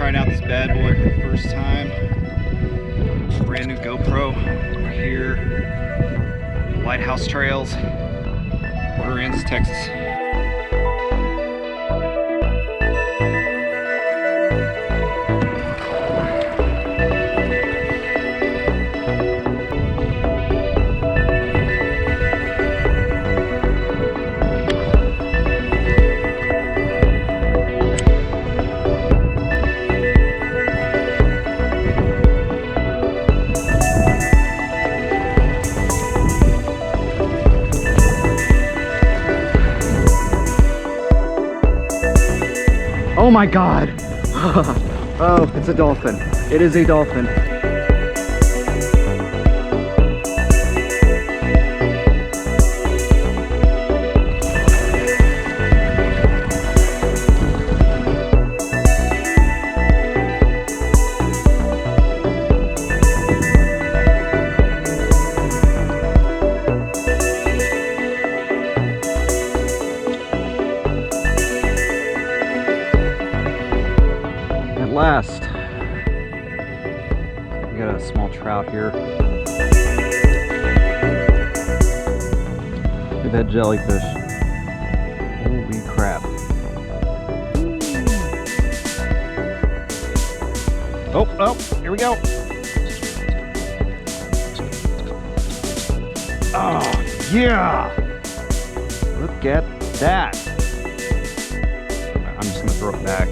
Trying out this bad boy for the first time. Brand new GoPro. We're here, Lighthouse Trails, Aransas, Texas. Oh my God! Oh, it's a dolphin. It is a dolphin. Last, we got a small trout here. Look at that jellyfish. Holy crap. Oh, here we go. Oh, yeah. Look at that. I'm just gonna throw it back.